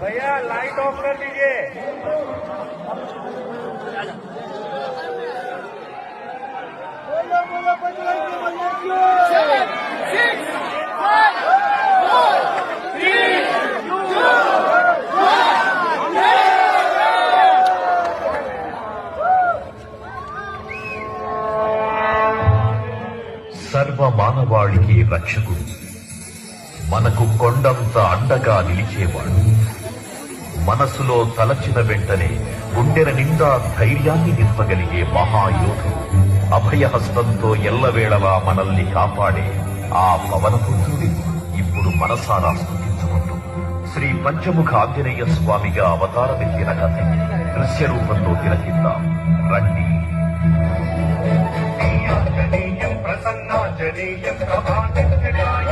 भैया light of कर लीजिए। సర్వ మానవాళికి రక్షకుడు, మనకు కొండంత అండగా నిలిచేవాడు, మనసులో తలచిన వెంటనే గుండెల నిండా ధైర్యాన్ని నింపగలిగే మహాయోధుడు, అభయహస్తంతో ఎల్లవేళలా మనల్ని కాపాడే ఆ పవనపుత్రుడి ఇప్పుడు మనసారా స్తుతించుకుంటూ శ్రీ పంచముఖ ఆంజనేయ స్వామిగా అవతారమెత్తిన కథ దృశ్య రూపంలో తిలకిద్దాం రండి. ప్రసన్నాంజనేయం ప్రభాకరాయ